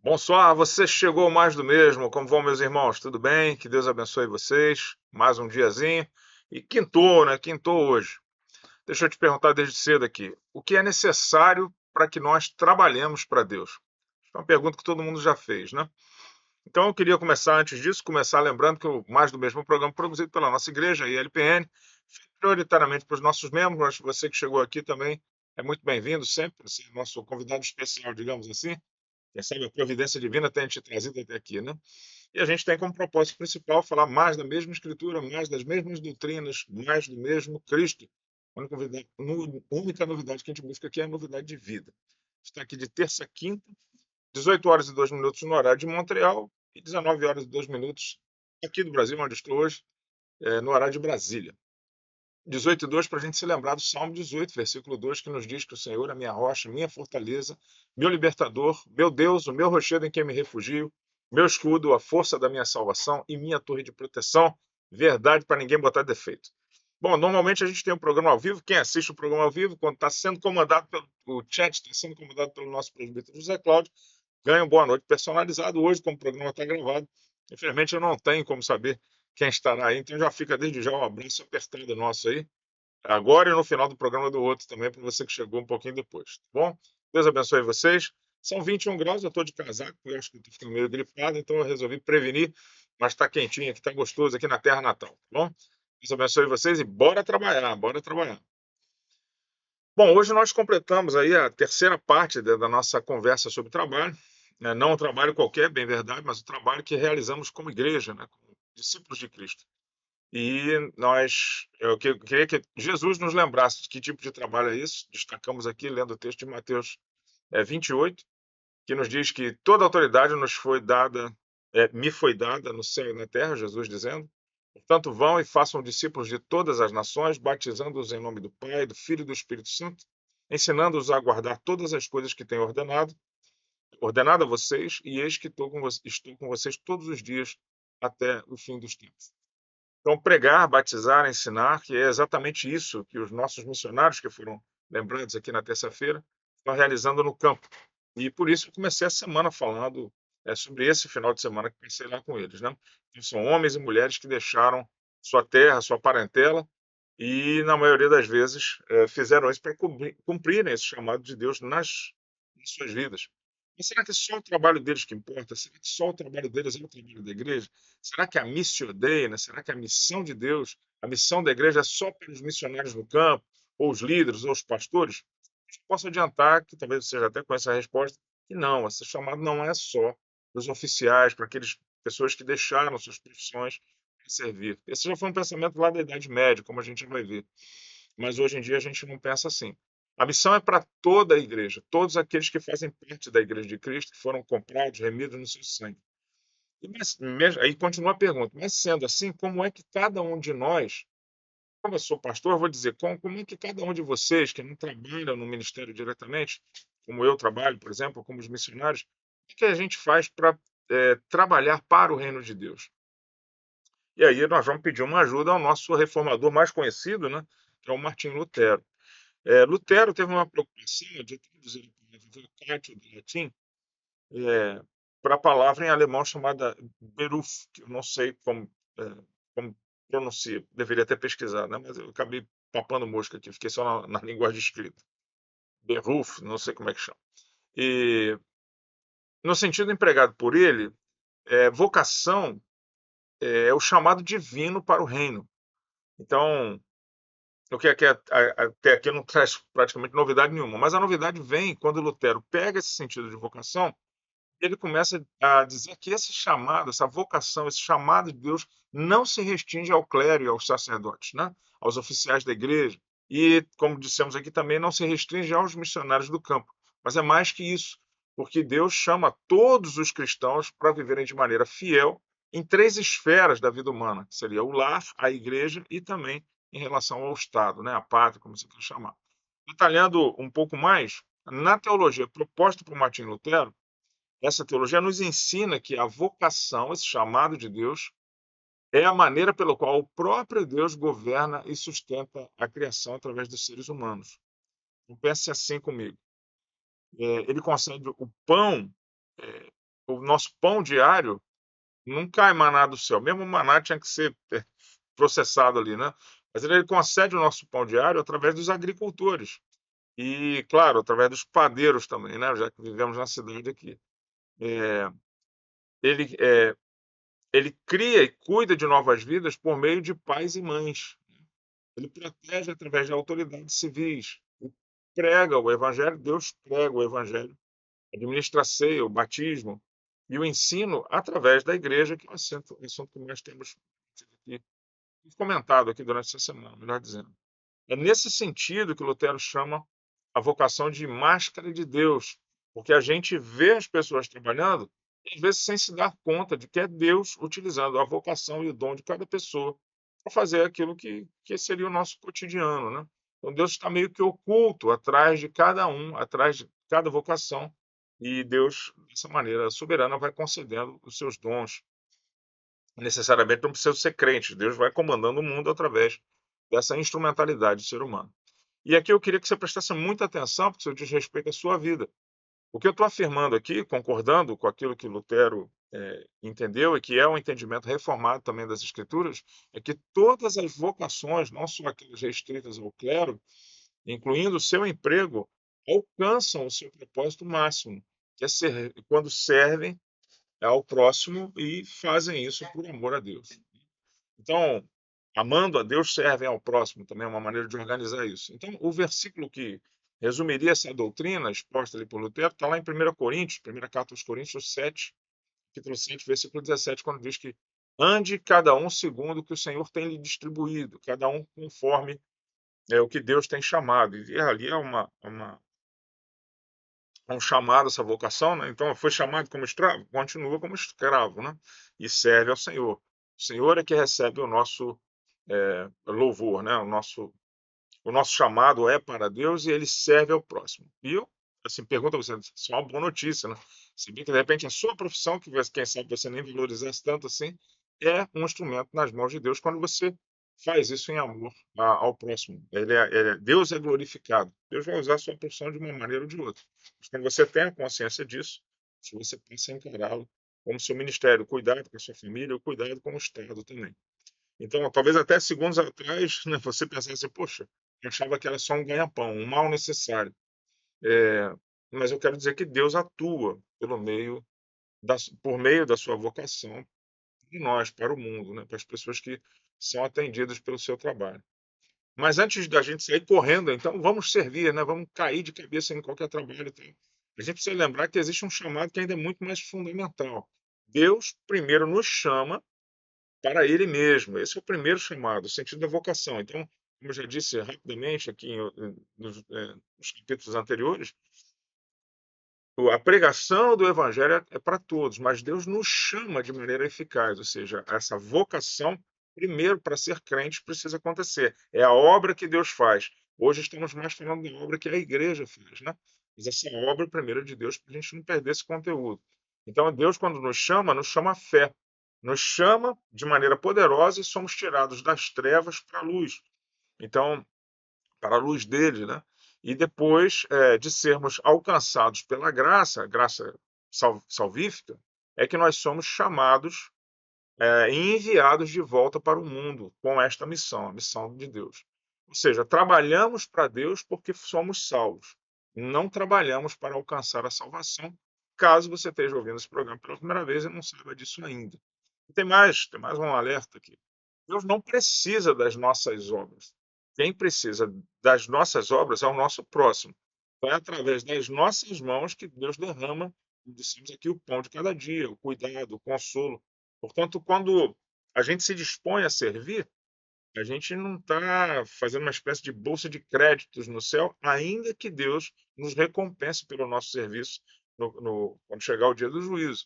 Bonsoir, você chegou mais do mesmo. Como vão, meus irmãos? Tudo bem? Que Deus abençoe vocês. Mais um diazinho. E quintou, né? Quintou hoje. Deixa eu te perguntar desde cedo aqui. O que é necessário para que nós trabalhemos para Deus? É uma pergunta que todo mundo já fez, né? Então eu queria começar, antes disso, começar lembrando que o Mais do Mesmo programa produzido pela nossa igreja, a ILPN, feito prioritariamente para os nossos membros, mas você que chegou aqui também é muito bem-vindo sempre, você é nosso convidado especial, digamos assim. Quem sabe a providência divina tenha te trazido até aqui, né? E a gente tem como propósito principal falar mais da mesma escritura, mais das mesmas doutrinas, mais do mesmo Cristo. A única novidade que a gente busca aqui é a novidade de vida. Está aqui de terça a quinta, 18 horas e 2 minutos no horário de Montreal e 19 horas e 2 minutos aqui do Brasil, onde estou hoje, no horário de Brasília. 18 e 2, para a gente se lembrar do Salmo 18, versículo 2, que nos diz que o Senhor é minha rocha, minha fortaleza, meu libertador, meu Deus, o meu rochedo em quem me refugio, meu escudo, a força da minha salvação e minha torre de proteção. Verdade para ninguém botar defeito. Bom, normalmente a gente tem um programa ao vivo. Quem assiste o programa ao vivo, quando está sendo comandado pelo o chat, está sendo comandado pelo nosso presbítero José Cláudio, ganha um boa noite personalizado. Hoje, como o programa está gravado, infelizmente eu não tenho como saber quem estará aí, então já fica desde já um abraço apertado nosso aí, agora e no final do programa do outro também, para você que chegou um pouquinho depois, tá bom? Deus abençoe vocês. São 21 graus, eu estou de casaco, porque eu acho que estou ficando meio gripado, então eu resolvi prevenir, mas está quentinho aqui, está gostoso aqui na terra natal, tá bom? Deus abençoe vocês e bora trabalhar, bora trabalhar. Bom, hoje nós completamos aí a terceira parte da nossa conversa sobre trabalho, né? Não um trabalho qualquer, bem verdade, mas o trabalho que realizamos como igreja, né? Como discípulos de Cristo. E eu queria que Jesus nos lembrasse de que tipo de trabalho é isso. Destacamos aqui, lendo o texto de Mateus 28, que nos diz que toda autoridade nos foi dada, me foi dada no céu e na terra, Jesus dizendo. Portanto, vão e façam discípulos de todas as nações, batizando-os em nome do Pai, do Filho e do Espírito Santo, ensinando-os a guardar todas as coisas que tenho ordenado a vocês, e eis que estou com vocês todos os dias até o fim dos tempos. Então, pregar, batizar, ensinar, que é exatamente isso que os nossos missionários, que foram lembrados aqui na terça-feira, estão realizando no campo. E por isso eu comecei a semana falando sobre esse final de semana que pensei lá com eles, né? Então, são homens e mulheres que deixaram sua terra, sua parentela, e na maioria das vezes fizeram isso para cumprirem esse chamado de Deus nas suas vidas. Mas será que é só o trabalho deles que importa? Será que só o trabalho deles é o trabalho da igreja? Será que a missio Dei, né? Será que a missão de Deus, a missão da igreja é só para os missionários no campo, ou os líderes, ou os pastores? Posso adiantar que talvez você já até conheça a resposta, que não, esse chamado não é só para os oficiais, para aquelas pessoas que deixaram suas profissões para servir. Esse já foi um pensamento lá da Idade Média, como a gente vai ver. Mas hoje em dia a gente não pensa assim. A missão é para toda a igreja, todos aqueles que fazem parte da igreja de Cristo, que foram comprados, remidos no seu sangue. Aí continua a pergunta, mas sendo assim, como é que cada um de nós, como eu sou pastor, eu vou dizer, como é que cada um de vocês, que não trabalham no ministério diretamente, como eu trabalho, por exemplo, como os missionários, o que a gente faz para trabalhar para o reino de Deus? E aí nós vamos pedir uma ajuda ao nosso reformador mais conhecido, né, que é o Martim Lutero. Lutero teve uma preocupação de traduzir a palavra vocatio do latim para a palavra em alemão chamada Beruf, que eu não sei como pronuncia, deveria ter pesquisado, né? Mas eu acabei papando mosca aqui, fiquei só na linguagem escrita. Beruf, não sei como é que chama. E no sentido empregado por ele, vocação é o chamado divino para o reino. Então, o que até aqui não traz praticamente novidade nenhuma, mas a novidade vem quando Lutero pega esse sentido de vocação, ele começa a dizer que esse chamado, essa vocação, esse chamado de Deus não se restringe ao clero e aos sacerdotes, né? Aos oficiais da igreja. E, como dissemos aqui, também não se restringe aos missionários do campo. Mas é mais que isso, porque Deus chama todos os cristãos para viverem de maneira fiel em três esferas da vida humana, que seria o lar, a igreja e também em relação ao Estado, né? A pátria, como você quer chamar. Detalhando um pouco mais, na teologia proposta por Martim Lutero, essa teologia nos ensina que a vocação, esse chamado de Deus, é a maneira pela qual o próprio Deus governa e sustenta a criação através dos seres humanos. Então, pense assim comigo. Ele concede o pão o nosso pão diário não cai maná do céu. Mesmo o maná tinha que ser processado ali, né? Mas ele concede o nosso pão diário através dos agricultores. E, claro, através dos padeiros também, né? Já que vivemos na cidade aqui. É, ele, é, ele cria e cuida de novas vidas por meio de pais e mães. Ele protege através de autoridades civis. Ele prega o evangelho, Deus prega o evangelho, administra a ceia, o batismo e o ensino através da igreja, que é o assunto que nós temos aqui, comentado aqui durante essa semana, melhor dizendo. É nesse sentido que Lutero chama a vocação de máscara de Deus, porque a gente vê as pessoas trabalhando, e às vezes sem se dar conta de que é Deus utilizando a vocação e o dom de cada pessoa para fazer aquilo que seria o nosso cotidiano, né? Então Deus está meio que oculto atrás de cada um, atrás de cada vocação, e Deus, dessa maneira soberana, vai concedendo os seus dons. Necessariamente não precisa ser crente, Deus vai comandando o mundo através dessa instrumentalidade do ser humano. E aqui eu queria que você prestasse muita atenção, porque isso diz respeito à sua vida. O que eu estou afirmando aqui, concordando com aquilo que Lutero entendeu, e que é um entendimento reformado também das Escrituras, é que todas as vocações, não só aquelas restritas ao clero, incluindo o seu emprego, alcançam o seu propósito máximo, que é quando servem ao próximo e fazem isso por amor a Deus. Então, amando a Deus, servem ao próximo também é uma maneira de organizar isso. Então, o versículo que resumiria essa doutrina exposta ali por Lutero está lá em 1 Coríntios, primeira carta aos Coríntios 7, capítulo 7, versículo 17, quando diz que ande cada um segundo o que o Senhor tem lhe distribuído, cada um conforme o que Deus tem chamado. E ali é um chamado, essa vocação, né? Então, foi chamado como escravo, continua como escravo, né? E serve ao Senhor. O Senhor é que recebe o nosso louvor, né? O nosso chamado é para Deus e ele serve ao próximo. E eu, assim, pergunto a você, isso é uma boa notícia, né? Se bem que de repente a sua profissão, que quem sabe você nem valorizasse tanto assim, é um instrumento nas mãos de Deus quando você faz isso em amor ao próximo. Deus é glorificado. Deus vai usar a sua profissão de uma maneira ou de outra. Mas quando você tem a consciência disso, se você pensa em encará-lo como seu ministério, cuidado com a sua família, ou cuidado com o Estado também. Então, talvez até segundos atrás, né, você pensasse, poxa, eu achava que era só um ganha-pão, um mal necessário. É, mas eu quero dizer que Deus atua por meio da sua vocação em nós, para o mundo, né, para as pessoas que são atendidas pelo seu trabalho. Mas antes da gente sair correndo, então, vamos servir, né, vamos cair de cabeça em qualquer trabalho. Então, a gente precisa lembrar que existe um chamado que ainda é muito mais fundamental. Deus primeiro nos chama para ele mesmo. Esse é o primeiro chamado, o sentido da vocação. Então, como eu já disse rapidamente aqui nos capítulos anteriores, a pregação do evangelho é para todos, mas Deus nos chama de maneira eficaz, ou seja, essa vocação, primeiro, para ser crente, precisa acontecer. É a obra que Deus faz. Hoje estamos mais falando da obra que a igreja faz, né? Mas essa obra, primeiro, é de Deus, para a gente não perder esse conteúdo. Então, Deus, quando nos chama a fé. Nos chama de maneira poderosa e somos tirados das trevas para a luz. Então, para a luz dele, né? E depois de sermos alcançados pela graça, graça salvífica, é que nós somos chamados e enviados de volta para o mundo com esta missão, a missão de Deus. Ou seja, trabalhamos para Deus porque somos salvos. Não trabalhamos para alcançar a salvação, caso você esteja ouvindo esse programa pela primeira vez e não saiba disso ainda. E tem mais um alerta aqui. Deus não precisa das nossas obras. Quem precisa das nossas obras é o nosso próximo. Então, é através das nossas mãos que Deus derrama, como dissemos aqui, o pão de cada dia, o cuidado, o consolo. Portanto, quando a gente se dispõe a servir, a gente não está fazendo uma espécie de bolsa de créditos no céu, ainda que Deus nos recompense pelo nosso serviço quando chegar o dia do juízo.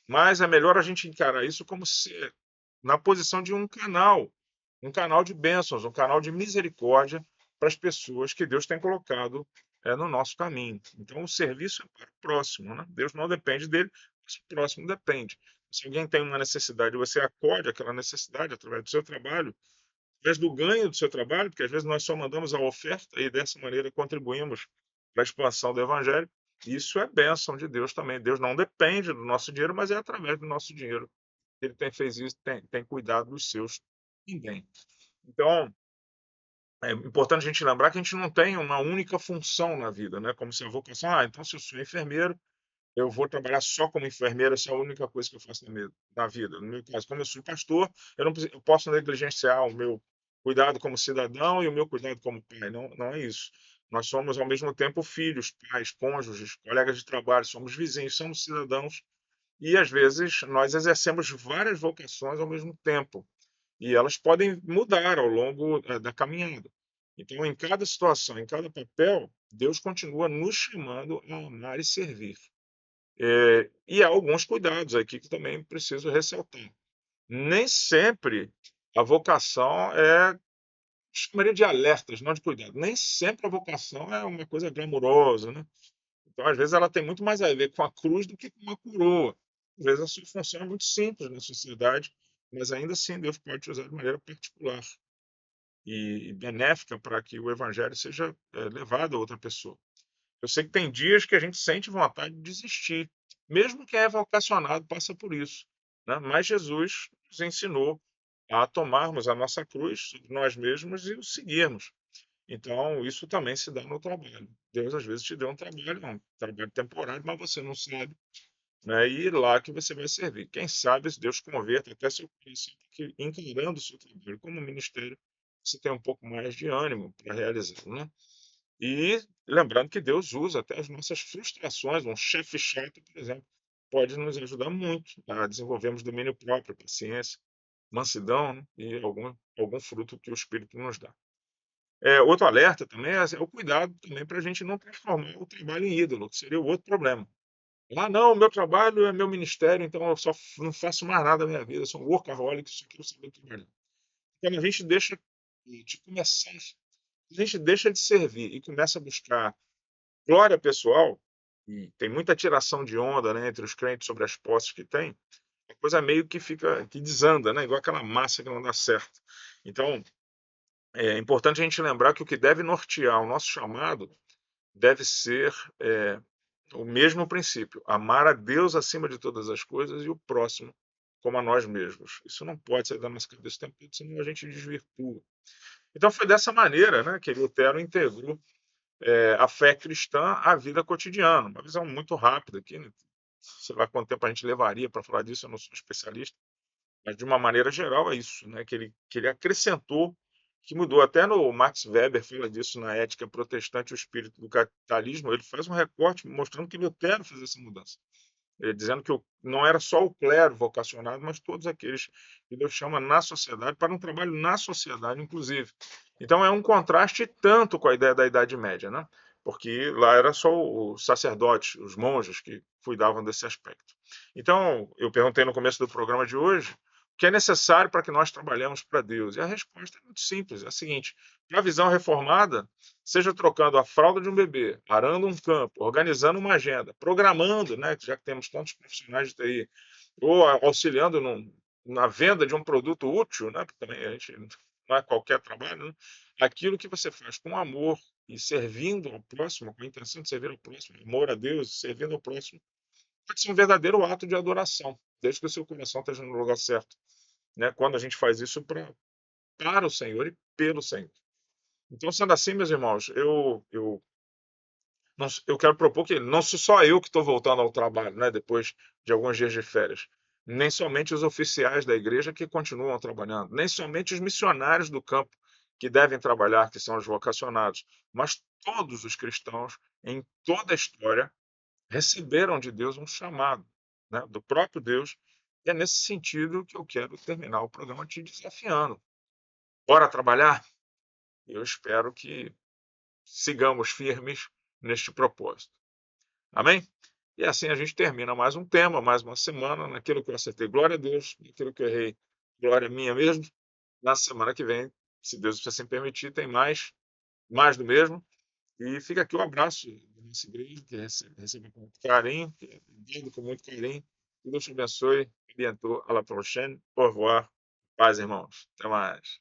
Mas é melhor a gente encarar isso como ser na posição de um canal de bênçãos, um canal de misericórdia para as pessoas que Deus tem colocado no nosso caminho. Então, o serviço é para o próximo, né? Deus não depende dele, mas o próximo depende. Se alguém tem uma necessidade, você acode aquela necessidade através do seu trabalho, através do ganho do seu trabalho, porque às vezes nós só mandamos a oferta e dessa maneira contribuímos para a expansão do Evangelho. Isso é bênção de Deus também. Deus não depende do nosso dinheiro, mas é através do nosso dinheiro que ele tem fez isso, tem cuidado dos seus também. Então, é importante a gente lembrar que a gente não tem uma única função na vida, né, como se a vocação: "Ah, então se eu sou enfermeiro, eu vou trabalhar só como enfermeiro, essa é a única coisa que eu faço na vida". No meu caso, como eu sou pastor, eu posso negligenciar o meu cuidado como cidadão e o meu cuidado como pai, não é isso. Nós somos, ao mesmo tempo, filhos, pais, cônjuges, colegas de trabalho, somos vizinhos, somos cidadãos e, às vezes, nós exercemos várias vocações ao mesmo tempo. E elas podem mudar ao longo, da caminhada. Então, em cada situação, em cada papel, Deus continua nos chamando a amar e servir. E há alguns cuidados aqui que também preciso ressaltar. Nem sempre a vocação chamaria de alertas, não de cuidado. Nem sempre a vocação é uma coisa glamurosa, né. Então, às vezes, ela tem muito mais a ver com a cruz do que com uma coroa. Às vezes, a sua função é muito simples na sociedade, mas ainda assim Deus pode te usar de maneira particular e benéfica para que o evangelho seja, levado a outra pessoa. Eu sei que tem dias que a gente sente vontade de desistir, mesmo quem é vocacionado passa por isso, né, mas Jesus nos ensinou a tomarmos a nossa cruz sobre nós mesmos e o seguirmos. Então isso também se dá no trabalho. Deus às vezes te deu um trabalho temporário, mas você não sabe, né, e lá que você vai servir. Quem sabe se Deus converta até seu coração, porque encarando o seu trabalho como ministério, você tem um pouco mais de ânimo para realizar, né. E lembrando que Deus usa até as nossas frustrações, um chefe chato, por exemplo, pode nos ajudar muito a desenvolvermos domínio próprio, paciência, mansidão, né, e algum fruto que o Espírito nos dá. Outro alerta também é o cuidado também para a gente não transformar o trabalho em ídolo, que seria o outro problema. "Ah, não, o meu trabalho é meu ministério, então eu só não faço mais nada na minha vida, eu sou um workaholic, só quero saber trabalhar". Quando a gente deixa de começar, a gente deixa de servir e começa a buscar glória pessoal, e tem muita tiração de onda, né, entre os crentes sobre as posses que tem, a coisa meio que desanda, né, igual aquela massa que não dá certo. Então, é importante a gente lembrar que o que deve nortear o nosso chamado deve ser, o mesmo princípio: amar a Deus acima de todas as coisas e o próximo como a nós mesmos. Isso não pode sair da nossa cabeça o tempo todo, senão a gente desvirtua. Então foi dessa maneira, né, que Lutero integrou a fé cristã à vida cotidiana. Uma visão muito rápida aqui, né? Sei lá quanto tempo a gente levaria para falar disso, eu não sou especialista, mas de uma maneira geral é isso, né? Que ele acrescentou, que mudou. Até no Max Weber fala disso na Ética Protestante e o Espírito do Capitalismo, ele faz um recorte mostrando que Lutero fez essa mudança. Dizendo que não era só o clero vocacionado, mas todos aqueles que Deus chama na sociedade, para um trabalho na sociedade, inclusive. Então é um contraste tanto com a ideia da Idade Média, né? Porque lá era só os sacerdotes, os monges que cuidavam desse aspecto. Então, eu perguntei no começo do programa de hoje o que é necessário para que nós trabalhemos para Deus. E a resposta é muito simples: é a seguinte, para a visão reformada, seja trocando a fralda de um bebê, arando um campo, organizando uma agenda, programando, né, já que temos tantos profissionais de TI, ou auxiliando na venda de um produto útil, né, porque também a gente não é qualquer trabalho, né, aquilo que você faz com amor e servindo ao próximo, com a intenção de servir ao próximo, amor a Deus, servindo ao próximo, pode ser um verdadeiro ato de adoração, desde que o seu coração esteja no lugar certo, né, quando a gente faz isso para o Senhor e pelo Senhor. Então, sendo assim, meus irmãos, eu quero propor que não sou só eu que estou voltando ao trabalho, né, depois de alguns dias de férias. Nem somente os oficiais da igreja que continuam trabalhando, nem somente os missionários do campo que devem trabalhar, que são os vocacionados, mas todos os cristãos em toda a história receberam de Deus um chamado, né, do próprio Deus. E é nesse sentido que eu quero terminar o programa te desafiando. Bora trabalhar? Eu espero que sigamos firmes neste propósito. Amém? E assim a gente termina mais um tema, mais uma semana, naquilo que eu acertei, glória a Deus, naquilo que eu errei, glória minha mesmo. Na semana que vem, se Deus assim permitir, tem mais do mesmo. E fica aqui o abraço da nossa igreja, que recebe com muito carinho, que é dado com muito carinho. Que Deus te abençoe. Bientôt, à la prochaine. Au revoir. Paz, irmãos. Até mais.